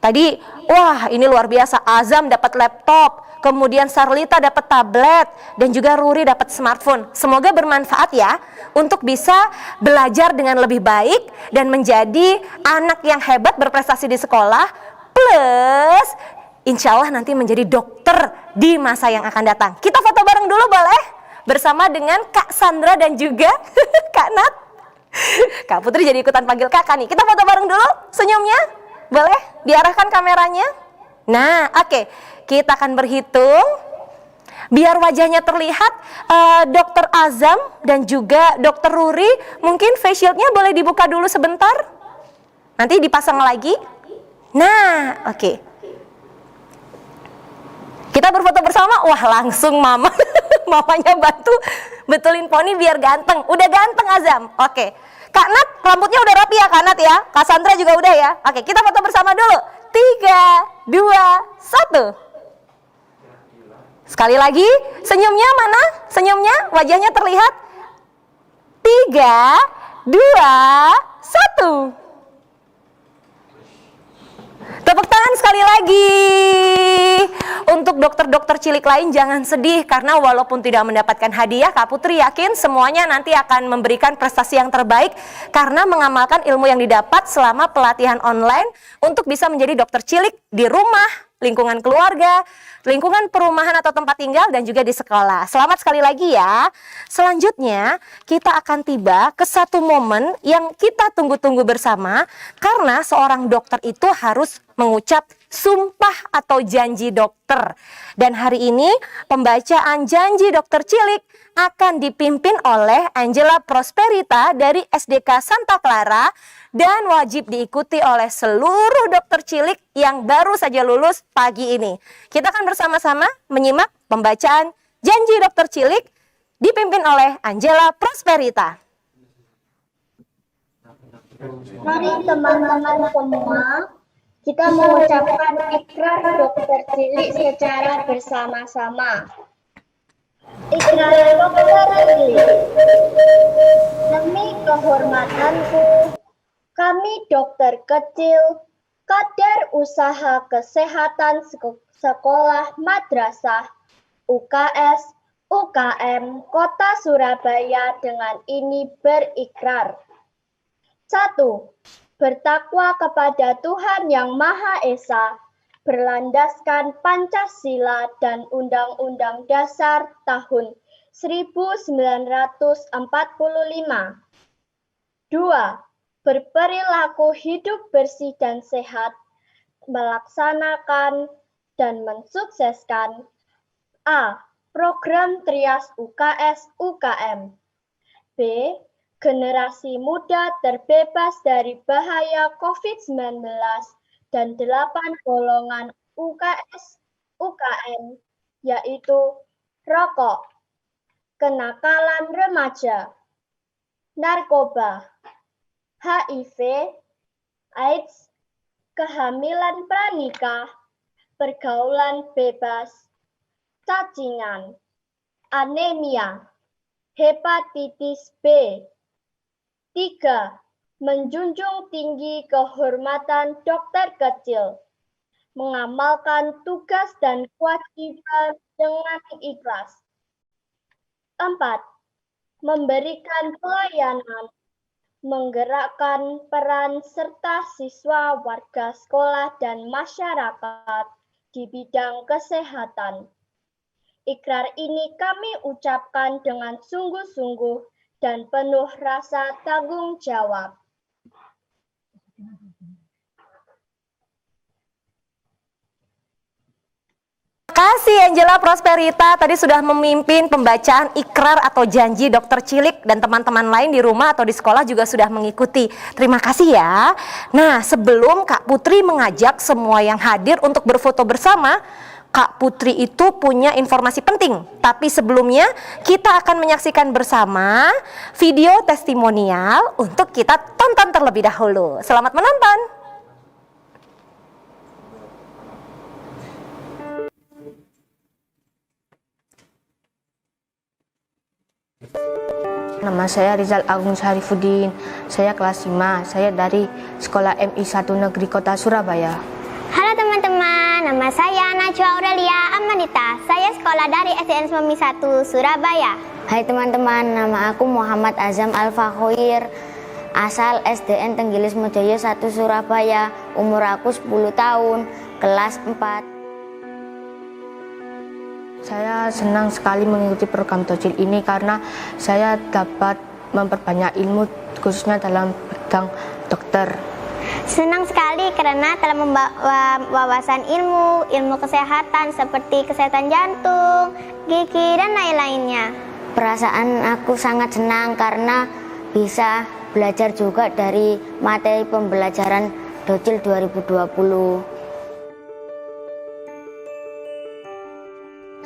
Tadi, wah ini luar biasa, Azam dapat laptop, kemudian Sarlita dapat tablet, dan juga Ruri dapat smartphone. Semoga bermanfaat ya, untuk bisa belajar dengan lebih baik, dan menjadi anak yang hebat berprestasi di sekolah, plus insya Allah nanti menjadi dokter di masa yang akan datang. Kita foto bareng dulu boleh? Bersama dengan Kak Sandra dan juga Kak Nat. Kak Putri jadi ikutan panggil kakak nih. Kita foto bareng dulu, senyumnya. Boleh diarahkan kameranya? Nah, oke. Kita akan berhitung. Biar wajahnya terlihat, Dokter Azam dan juga Dokter Ruri, mungkin face shield-nya boleh dibuka dulu sebentar. Nanti dipasang lagi. Nah, oke. Kita berfoto bersama. Wah, langsung mama. Mamanya bantu betulin poni biar ganteng. Udah ganteng Azam. Oke. Kak Nat, rambutnya udah rapi ya Kak Nat ya? Kak Sandra juga udah ya? Oke, kita foto bersama dulu. 3, 2, 1. Sekali lagi, senyumnya mana? Senyumnya, wajahnya terlihat. 3, 2, 1. Tepuk tangan sekali lagi. Untuk dokter-dokter cilik lain jangan sedih karena walaupun tidak mendapatkan hadiah, Kak Putri yakin semuanya nanti akan memberikan prestasi yang terbaik karena mengamalkan ilmu yang didapat selama pelatihan online untuk bisa menjadi dokter cilik di rumah, lingkungan keluarga, lingkungan perumahan atau tempat tinggal, dan juga di sekolah. Selamat sekali lagi ya. Selanjutnya kita akan tiba ke satu momen yang kita tunggu-tunggu bersama karena seorang dokter itu harus mengucap sumpah atau janji dokter. Dan hari ini pembacaan janji dokter cilik akan dipimpin oleh Angela Prosperita dari SDK Santa Clara dan wajib diikuti oleh seluruh dokter cilik yang baru saja lulus pagi ini. Kita akan bersama-sama menyimak pembacaan janji dokter cilik dipimpin oleh Angela Prosperita. Mari teman-teman semua, kita mengucapkan ikrar dokter cilik secara bersama-sama. Ikrar dokter cilik. Demi kehormatanku, kami dokter kecil, kader usaha kesehatan sekolah madrasah, UKS, UKM, Kota Surabaya dengan ini berikrar. 1. Bertakwa kepada Tuhan Yang Maha Esa, berlandaskan Pancasila dan Undang-Undang Dasar tahun 1945. 2. Berperilaku hidup bersih dan sehat, melaksanakan dan mensukseskan A. Program Trias UKS UKM. B. Generasi muda terbebas dari bahaya COVID-19 dan 8 golongan UKS UKM, yaitu rokok, kenakalan remaja, narkoba, HIV, AIDS, kehamilan pranikah, pergaulan bebas, cacingan, anemia, hepatitis B. 3. Menjunjung tinggi kehormatan dokter kecil, mengamalkan tugas dan kewajiban dengan ikhlas. 4. Memberikan pelayanan, menggerakkan peran serta siswa, warga sekolah, dan masyarakat di bidang kesehatan. Ikrar ini kami ucapkan dengan sungguh-sungguh dan penuh rasa tanggung jawab. kasih Angela Prosperita, tadi sudah memimpin pembacaan ikrar atau janji Dokter Cilik, dan teman-teman lain di rumah atau di sekolah juga sudah mengikuti. Terima kasih ya. Nah, sebelum Kak Putri mengajak semua yang hadir untuk berfoto bersama, Kak Putri itu punya informasi penting. Tapi sebelumnya kita akan menyaksikan bersama video testimonial untuk kita tonton terlebih dahulu. Selamat menonton. Nama saya Rizal Agung Syarifuddin, saya kelas 5, saya dari Sekolah MI 1 Negeri Kota Surabaya. Halo teman-teman, nama saya Najwa Aurelia Amanita, saya sekolah dari SDN Sememi 1 Surabaya. Hai teman-teman, nama aku Muhammad Azam Al-Fakhoir, asal SDN Tenggilis Mojoyo 1 Surabaya, umur aku 10 tahun, kelas 4. Saya senang sekali mengikuti program Docil ini karena saya dapat memperbanyak ilmu khususnya dalam bidang dokter. Senang sekali karena telah membawa wawasan ilmu kesehatan seperti kesehatan jantung, gigi, dan lain-lainnya. Perasaan aku sangat senang karena bisa belajar juga dari materi pembelajaran Docil 2020.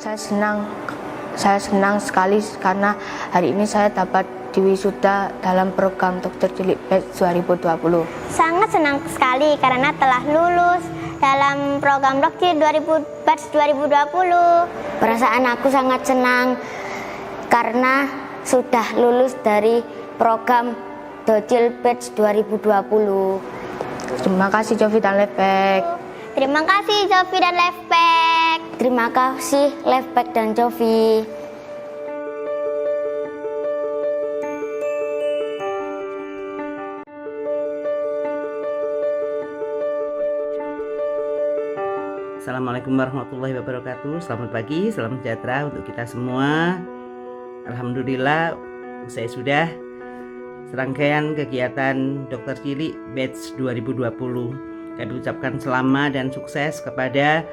Saya senang sekali karena hari ini saya dapat diwisuda dalam program Dokter Cilik Batch 2020. Sangat senang sekali karena telah lulus dalam program Docil Batch 2020. Perasaan aku sangat senang karena sudah lulus dari program Docil Batch 2020. Terima kasih Jovi dan Lefek. Terima kasih Jovi dan Lefek. Terima kasih Lefek dan Jovi. Assalamualaikum warahmatullahi wabarakatuh. Selamat pagi, salam sejahtera untuk kita semua. Alhamdulillah, saya sudah serangkaian kegiatan Dokter Cilik Batch 2020. Kami ucapkan selamat dan sukses kepada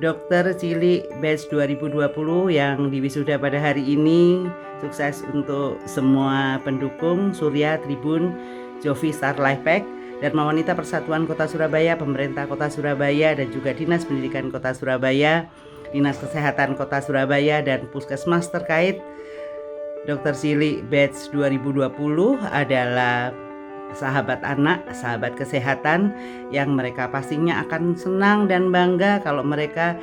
Dokter Cilik Batch 2020 yang diwisuda pada hari ini. Sukses untuk semua pendukung Surya, Tribun, Jovi, Star Lifepack, Dharma Wanita Persatuan Kota Surabaya, Pemerintah Kota Surabaya, dan juga Dinas Pendidikan Kota Surabaya, Dinas Kesehatan Kota Surabaya, dan Puskesmas terkait. Dokter Cilik Batch 2020 adalah sahabat anak, sahabat kesehatan yang mereka pastinya akan senang dan bangga kalau mereka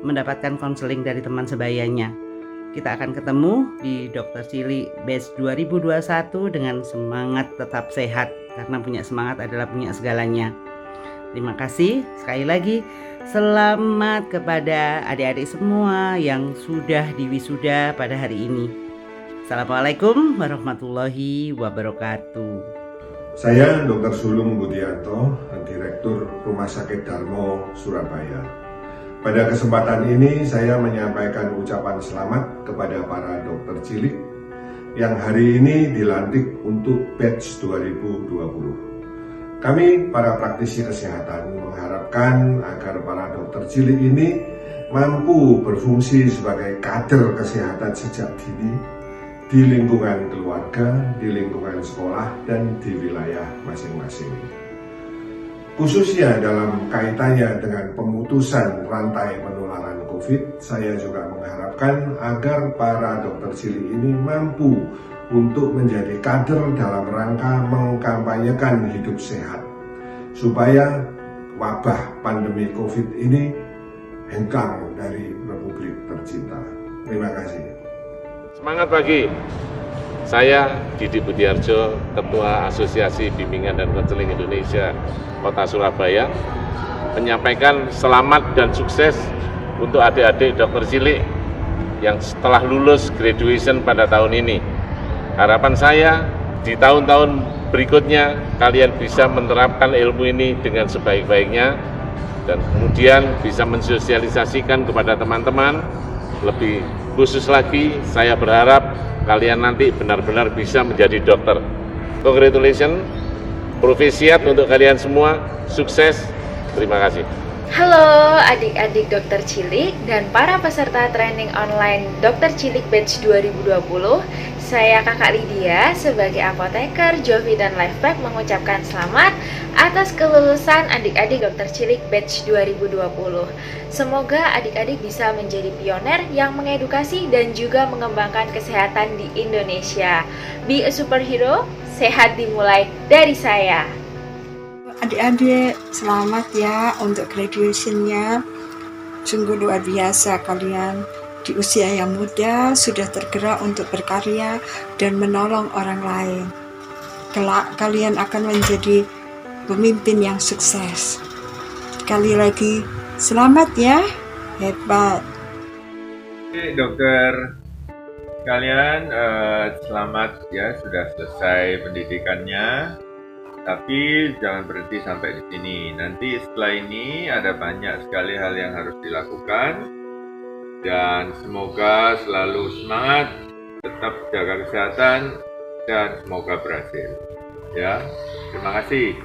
mendapatkan konseling dari teman sebayanya. Kita akan ketemu di Dokter Cilik Batch 2021 dengan semangat tetap sehat, karena punya semangat adalah punya segalanya. Terima kasih sekali lagi. Selamat kepada adik-adik semua yang sudah diwisuda pada hari ini. Assalamualaikum warahmatullahi wabarakatuh. Saya Dr. Sulung Budianto, Direktur Rumah Sakit Darmo, Surabaya. Pada kesempatan ini saya menyampaikan ucapan selamat kepada para dokter cilik yang hari ini dilantik untuk batch 2020. Kami para praktisi kesehatan mengharapkan agar para dokter cilik ini mampu berfungsi sebagai kader kesehatan sejak dini di lingkungan keluarga, di lingkungan sekolah, dan di wilayah masing-masing. Khususnya dalam kaitannya dengan pemutusan rantai penularan COVID, saya juga mengharapkan agar para dokter cilik ini mampu untuk menjadi kader dalam rangka mengkampanyekan hidup sehat, supaya wabah pandemi COVID ini hengkang dari Republik tercinta. Terima kasih. Semangat pagi, saya Didi Budiarjo, Ketua Asosiasi Bimbingan dan Konseling Indonesia Kota Surabaya, menyampaikan selamat dan sukses untuk adik-adik dokter cilik yang setelah lulus graduation pada tahun ini. Harapan saya di tahun-tahun berikutnya kalian bisa menerapkan ilmu ini dengan sebaik-baiknya dan kemudian bisa mensosialisasikan kepada teman-teman. Lebih khusus lagi, saya berharap kalian nanti benar-benar bisa menjadi dokter. Congratulations, profesiat untuk kalian semua, sukses, terima kasih. Halo adik-adik dokter cilik dan para peserta training online dokter cilik batch 2020. Saya Kakak Lydia sebagai apoteker Jovi dan Lifepack mengucapkan selamat atas kelulusan adik-adik dokter cilik batch 2020. Semoga adik-adik bisa menjadi pioner yang mengedukasi dan juga mengembangkan kesehatan di Indonesia. Be a superhero, sehat dimulai dari saya. Adik-adik, selamat ya untuk graduation-nya. Sungguh luar biasa kalian. Di usia yang muda sudah tergerak untuk berkarya dan menolong orang lain. Kelak kalian akan menjadi pemimpin yang sukses. Sekali lagi, selamat ya. Hebat. Oke, dokter kalian selamat ya sudah selesai pendidikannya. Tapi jangan berhenti sampai di sini. Nanti setelah ini ada banyak sekali hal yang harus dilakukan. Dan semoga selalu semangat, tetap jaga kesehatan, dan semoga berhasil. Ya, terima kasih.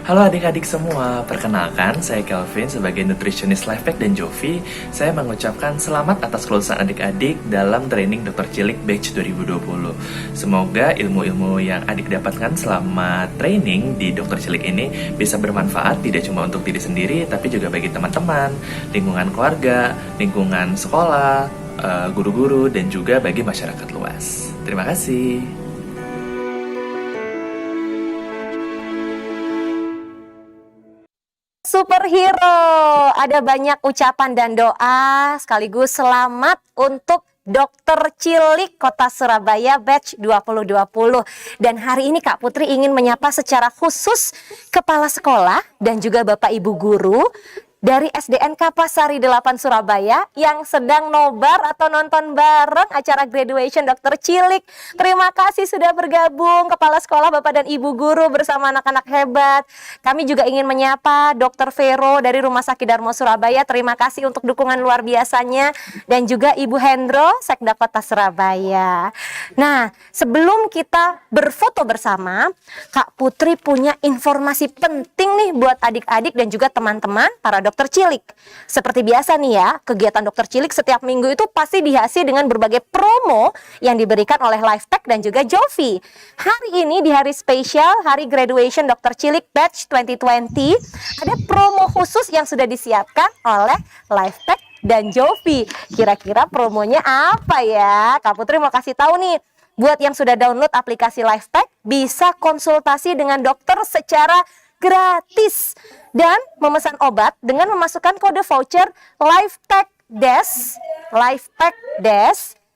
Halo adik-adik semua, perkenalkan saya Kelvin sebagai nutritionist Lifepack dan Jovi. Saya mengucapkan selamat atas kelulusan adik-adik dalam training dokter cilik batch 2020. Semoga ilmu-ilmu yang adik dapatkan selama training di dokter cilik ini bisa bermanfaat tidak cuma untuk diri sendiri, tapi juga bagi teman-teman, lingkungan keluarga, lingkungan sekolah, guru-guru, dan juga bagi masyarakat luas. Terima kasih. Superhero, ada banyak ucapan dan doa sekaligus selamat untuk Dokter Cilik Kota Surabaya batch 2020. Dan hari ini Kak Putri ingin menyapa secara khusus Kepala Sekolah dan juga Bapak Ibu Guru dari SDN Kapasari 8 Surabaya yang sedang nobar atau nonton bareng acara graduation Dokter Cilik. Terima kasih sudah bergabung Kepala Sekolah, Bapak dan Ibu Guru bersama anak-anak hebat. Kami juga ingin menyapa Dr. Vero dari Rumah Sakit Darmo Surabaya. Terima kasih untuk dukungan luar biasanya. Dan juga Ibu Hendro, Sekda Kota Surabaya. Nah, sebelum kita berfoto bersama, Kak Putri punya informasi penting nih buat adik-adik dan juga teman-teman para dokter cilik. Seperti biasa nih ya, kegiatan dokter cilik setiap minggu itu pasti dihiasi dengan berbagai promo yang diberikan oleh Lifepack dan juga Jovi. Hari ini di hari spesial, hari graduation dokter cilik batch 2020, ada promo khusus yang sudah disiapkan oleh Lifepack dan Jovi. Kira-kira promonya apa ya? Kak Putri mau kasih tahu nih. Buat yang sudah download aplikasi Lifepack, bisa konsultasi dengan dokter secara gratis dan memesan obat dengan memasukkan kode voucher Lifepack Dash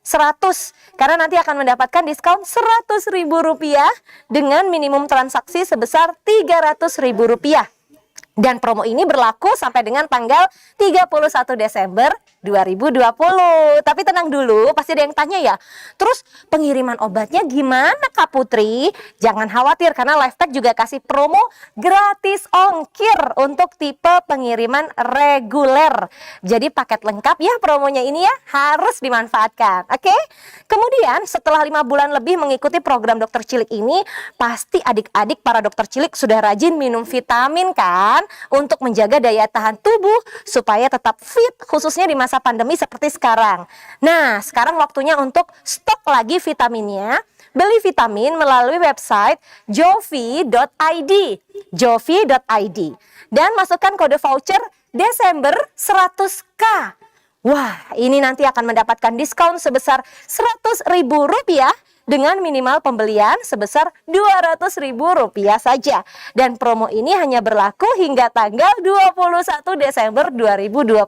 100 karena nanti akan mendapatkan diskon Rp100.000 dengan minimum transaksi sebesar Rp300.000. Dan promo ini berlaku sampai dengan tanggal 31 Desember 2020. Tapi tenang dulu, pasti ada yang tanya ya. Terus pengiriman obatnya gimana Kak Putri? Jangan khawatir karena Lifepack juga kasih promo gratis ongkir untuk tipe pengiriman reguler. Jadi paket lengkap ya promonya ini ya, harus dimanfaatkan. Oke? Kemudian setelah 5 bulan lebih mengikuti program dokter cilik ini, pasti adik-adik para dokter cilik sudah rajin minum vitamin kan? Untuk menjaga daya tahan tubuh supaya tetap fit khususnya di masa pandemi seperti sekarang. Nah, sekarang waktunya untuk stok lagi vitaminnya. Beli vitamin melalui website jovi.id dan masukkan kode voucher Desember 100K. Wah, ini nanti akan mendapatkan diskon sebesar Rp100.000 dengan minimal pembelian sebesar Rp200.000 saja. Dan promo ini hanya berlaku hingga tanggal 21 Desember 2020.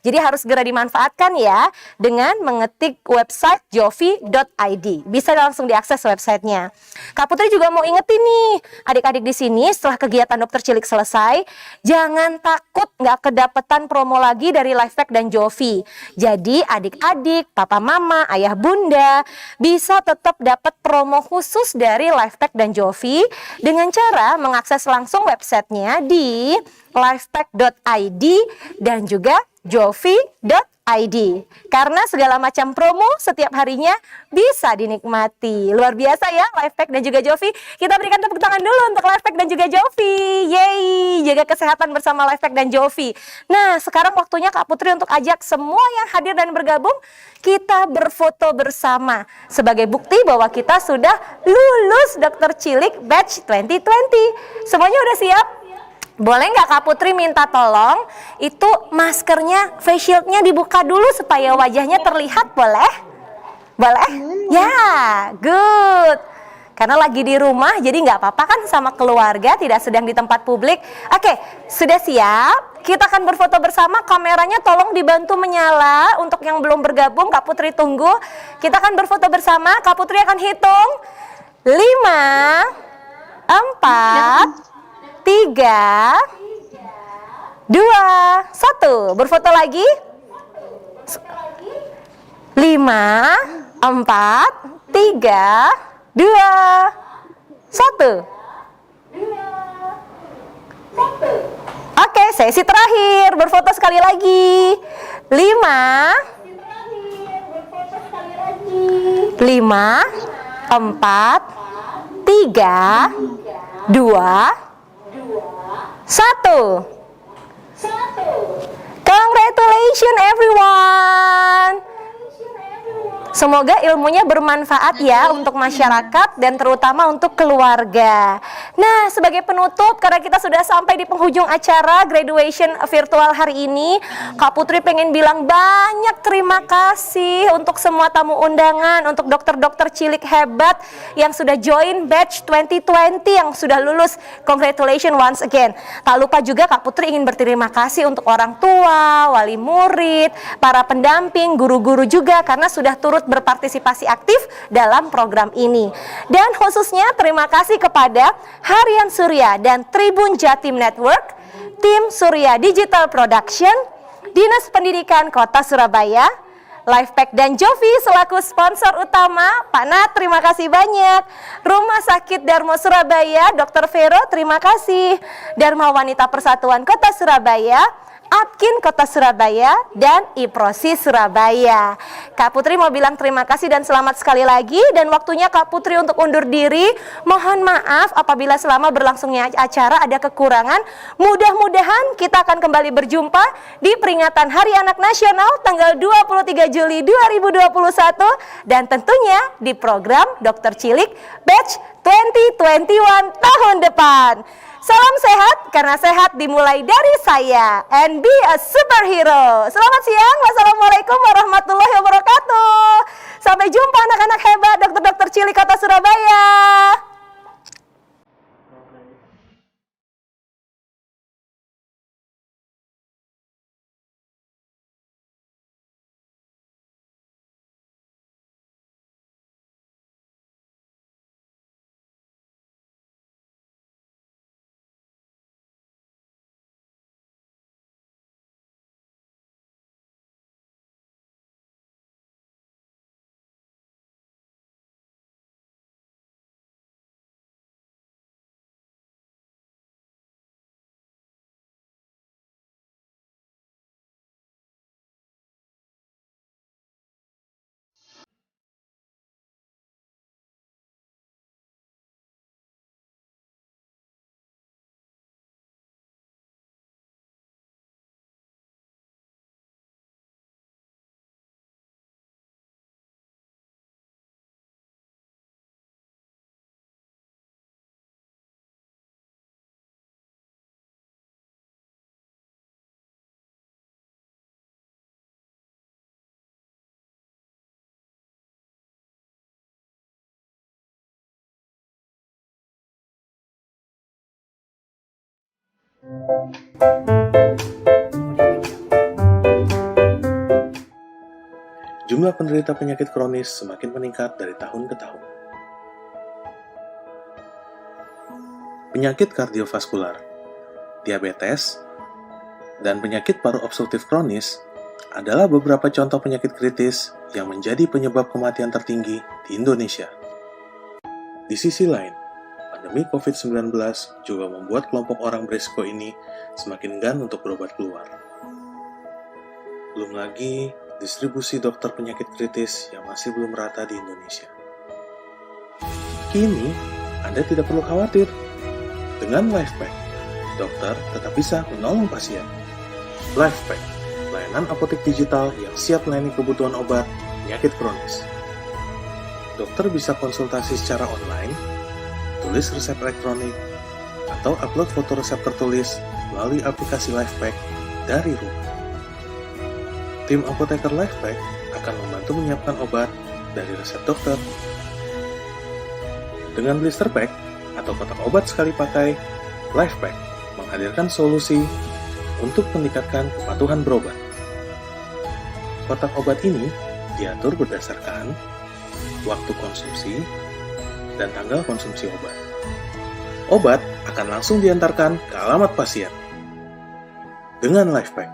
Jadi harus segera dimanfaatkan ya dengan mengetik website jovi.id. Bisa langsung diakses websitenya. Kak Putri juga mau ingetin nih, adik-adik di sini setelah kegiatan dokter cilik selesai, jangan takut nggak kedapetan promo lagi dari Lifepack dan Jovi. Jadi adik-adik, papa mama, ayah bunda bisa tetap dapat promo khusus dari Lifepack dan Jovi dengan cara mengakses langsung websitenya di lifepack.id dan juga jovi.id. karena segala macam promo setiap harinya bisa dinikmati. Luar biasa ya Lifepack dan juga Jovi. Kita berikan tepuk tangan dulu untuk Lifepack dan juga Jovi. Yeay, jaga kesehatan bersama Lifepack dan Jovi. Nah, sekarang waktunya Kak Putri untuk ajak semua yang hadir dan bergabung, kita berfoto bersama sebagai bukti bahwa kita sudah lulus Dr. Cilik Batch 2020. Semuanya udah siap? Boleh nggak Kak Putri minta tolong itu maskernya, face shieldnya dibuka dulu supaya wajahnya terlihat, boleh? Boleh? Ya, good. Karena lagi di rumah jadi nggak apa-apa kan sama keluarga, tidak sedang di tempat publik. Oke, sudah siap? Kita akan berfoto bersama, kameranya tolong dibantu menyala. Untuk yang belum bergabung, Kak Putri tunggu. Kita akan berfoto bersama, Kak Putri akan hitung 5, 4, 3, 2, 1. Berfoto lagi. 5, 4, 3, 2, 1. Oke, sesi terakhir. Berfoto sekali lagi. 5, 4, 3, 2, 1. Congratulations everyone. Semoga ilmunya bermanfaat ya untuk masyarakat dan terutama untuk keluarga. Nah, sebagai penutup, karena kita sudah sampai di penghujung acara graduation virtual hari ini, Kak Putri pengen bilang banyak terima kasih untuk semua tamu undangan, untuk dokter-dokter cilik hebat yang sudah join batch 2020 yang sudah lulus. Congratulations once again. Tak lupa juga Kak Putri ingin berterima kasih untuk orang tua, wali murid, para pendamping, guru-guru juga karena sudah turut berpartisipasi aktif dalam program ini. Dan khususnya terima kasih kepada Harian Surya dan Tribun Jatim Network, tim Surya Digital Production, Dinas Pendidikan Kota Surabaya, Lifepack dan Jovi selaku sponsor utama. Pak Nat, terima kasih banyak. Rumah Sakit Darmo Surabaya, Dr. Vero, terima kasih. Dharma Wanita Persatuan Kota Surabaya, Atkin Kota Surabaya, dan Iprosi Surabaya. Kak Putri mau bilang terima kasih dan selamat sekali lagi. Dan waktunya Kak Putri untuk undur diri. Mohon maaf apabila selama berlangsungnya acara ada kekurangan. Mudah-mudahan kita akan kembali berjumpa di peringatan Hari Anak Nasional tanggal 23 Juli 2021. Dan tentunya di program Dr. Cilik Batch 2021 tahun depan. Salam sehat, karena sehat dimulai dari saya. And be a superhero. Selamat siang. Wassalamualaikum warahmatullahi wabarakatuh. Sampai jumpa anak-anak hebat dokter-dokter cilik Kota Surabaya. Jumlah penderita penyakit kronis semakin meningkat dari tahun ke tahun. Penyakit kardiovaskular, diabetes, dan penyakit paru obstruktif kronis adalah beberapa contoh penyakit kritis yang menjadi penyebab kematian tertinggi di Indonesia. Di sisi lain, pandemi COVID-19 juga membuat kelompok orang berisiko ini semakin enggan untuk berobat keluar. Belum lagi distribusi dokter penyakit kritis yang masih belum rata di Indonesia. Kini, Anda tidak perlu khawatir. Dengan LifePack, dokter tetap bisa menolong pasien. LifePack, layanan apotek digital yang siap melayani kebutuhan obat penyakit kronis. Dokter bisa konsultasi secara online, tulis resep elektronik, atau upload foto resep tertulis melalui aplikasi LifePack dari rumah. Tim apoteker LifePack akan membantu menyiapkan obat dari resep dokter. Dengan blister pack atau kotak obat sekali pakai, LifePack menghadirkan solusi untuk meningkatkan kepatuhan berobat. Kotak obat ini diatur berdasarkan waktu konsumsi dan tanggal konsumsi obat. Obat akan langsung diantarkan ke alamat pasien. Dengan LifePack,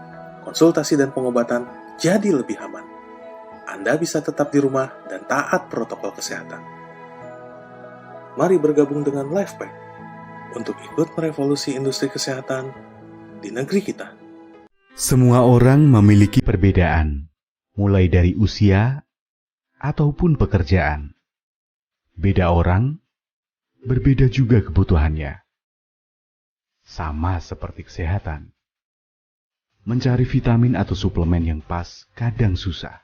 konsultasi dan pengobatan jadi lebih aman. Anda bisa tetap di rumah dan taat protokol kesehatan. Mari bergabung dengan LifePack untuk ikut merevolusi industri kesehatan di negeri kita. Semua orang memiliki perbedaan, mulai dari usia ataupun pekerjaan. Beda orang, berbeda juga kebutuhannya. Sama seperti kesehatan. Mencari vitamin atau suplemen yang pas kadang susah.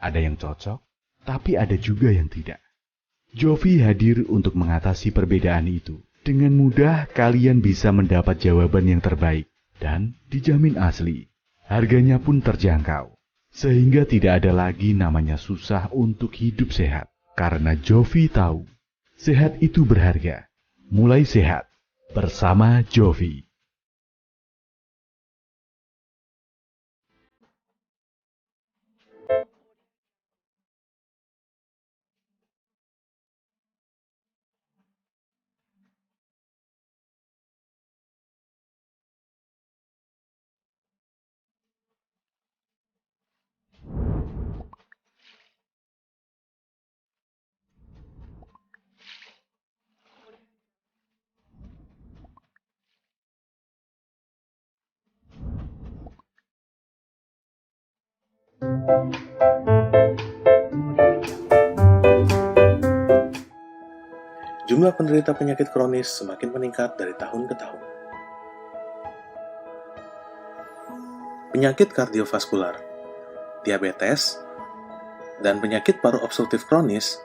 Ada yang cocok, tapi ada juga yang tidak. Jovi hadir untuk mengatasi perbedaan itu. Dengan mudah kalian bisa mendapat jawaban yang terbaik dan dijamin asli. Harganya pun terjangkau. Sehingga tidak ada lagi namanya susah untuk hidup sehat. Karena Jovi tahu, sehat itu berharga. Mulai sehat bersama Jovi. Jumlah penderita penyakit kronis semakin meningkat dari tahun ke tahun. Penyakit kardiovaskular, diabetes, dan penyakit paru obstruktif kronis